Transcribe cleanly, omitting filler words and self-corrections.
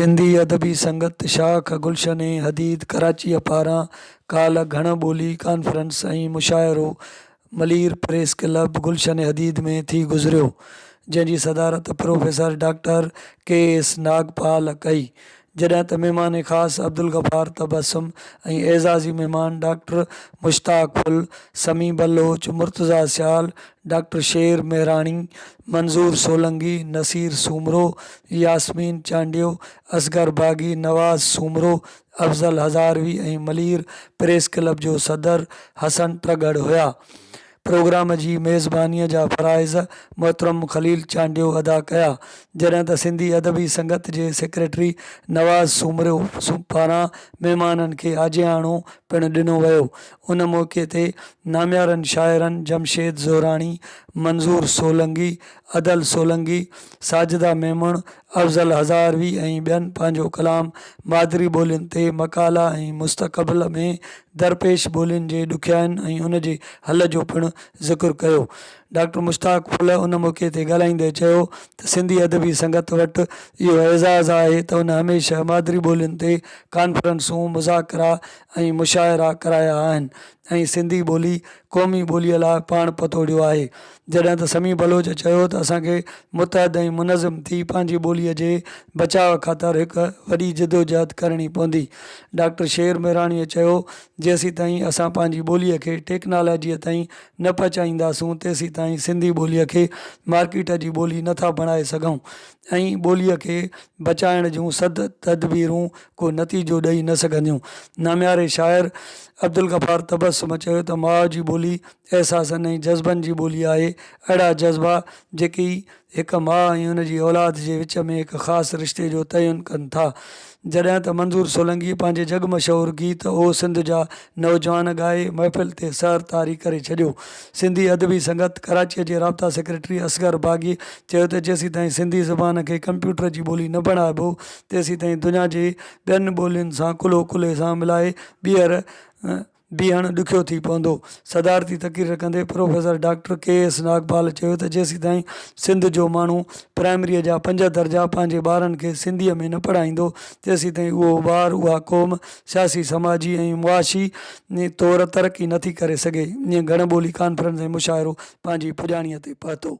सिंधी अदबी संगत शाख गुलशन हदीद कराची पारां काल घण ॿोली कॉन्फ्रेंस ऐं मुशाइरो मलीर प्रेस क्लब गुलशन हदीद में थी गुज़रियो, जंहिंजी सदारत प्रोफेसर डॉक्टर के.एस. नागपाल कई, जॾहिं त महिमान ख़ासि अब्दुल गफ़ार तबस्सुम ऐं एज़ाज़ी महिमान डॉक्टर मुश्ताक फुल, समी बलोच, मुर्तज़ा सियाल, डॉक्टर शेर मेहराणी, मंज़ूर सोलंगी, नसीर सूमरो, यास्मीन चांडियो, असगर बागी, नवाज़ सूमरो, अफ़ज़ल हज़ारवी ऐं मलीर प्रेस क्लब जो सदर हसन ट्रगड़ हुआ। प्रोग्राम की मेज़बानी जा फ़राइज़ मोहतरम खलील चांडियो अदा कया, जॾहिं त सिंधी अदबी संगत के सेक्रेटरी नवाज़ सूमरो पारां महिमाननि खे आजियाणो पिणु ॾिनो वियो। उन मौक़े ते नाम्यारनि शाइरनि जमशेद ज़ोराणी, मंज़ूर सोलंगी, अदल सोलंगी, साजिदा मेमण, अफ़ज़ल हज़ारवी ऐं ॿियनि पंहिंजो कलाम मादरी ॿोलियुनि ते मकाला ऐं मुस्तक़बिल में दरपेश ॿोलियुनि जे ॾुखियाईनि ऐं उन जे हल जो पिणु ज़िक्र कयो। डॉक्टर मुश्ताक फुल उन मौक़े ते ॻाल्हाईंदे चयो त सिंधी अदबी संगत वटि इहो एज़ाज़ आहे त उन हमेशह मादरी ॿोलियुनि ते कॉन्फ्रेंसूं, मुज़ाकरा ऐं मुशाइरा कराया आहिनि ऐं सिंधी ॿोली क़ौमी ॿोलीअ लाइ पाण पतोड़ियो आहे। जॾहिं त समी बलोच चयो त असांखे मुतहद ऐं मुनज़म थी पंहिंजी ॿोलीअ जे बचाव ख़ातिर हिकु वॾी जदोजहद करणी पवंदी। डॉक्टर शेर मेहराणीअ चयो, जेसीं ताईं असां पंहिंजी ॿोलीअ खे टेक्नोलॉजीअ ताईं न पहुचाईंदासूं तेसीं ताईं सिंधी ॿोलीअ खे मार्केट जी ॿोली नथा बणाए सघूं ऐं ॿोलीअ खे बचाइण जूं सद तदबीरूं को नतीजो ॾेई न सघंदियूं। नाम्यारे शाइर अब्दुल गफ़ार तबस्सुम चयो त माउ जी ॿोली एहसासनि ऐं जज़्बनि जी ॿोली आहे। अहिड़ा जज़्बा जेकी हिकु माउ ऐं उन जी औलाद जे विच में हिकु ख़ासि रिश्ते जो तयन कनि था। जॾहिं त मंज़ूर सोलंगी पंहिंजे जग मशहूरु गीत ओ सिंध जा नौजवान ॻाए महफ़िल ते सर तारी करे छॾियो। सिंधी अदबी संगत कराचीअ जे राब्ता सेक्रेटरी असगर बागी चयो त जेसीं ताईं सिंधी ज़बान खे कंप्यूटर जी ॿोली न बणाइबो तेसीं ताईं दुनिया जे ॿियनि ॿोलियुनि सां कुल्हो कुल्हे सां मिलाए बीहणु ॾुखियो थी पवंदो। सदारती तक़रीर कंदे प्रोफेसर डॉक्टर के.एस. नागपाल चयो त जेसीं ताईं सिंध जो माण्हू प्राइमरीअ जा 5 दर्जा पंहिंजे ॿारनि खे सिंधीअ में न पढ़ाईंदो तेसीं ताईं उहो ॿारु, उहा क़ौम सियासी, समाजी ऐं मुआशी तौरु तरक़ी नथी करे सघे। ईअं घण ॿोली कॉन्फ्रेंस ऐं मुशाइरो पंहिंजी पुॼाणीअ ते पहुतो।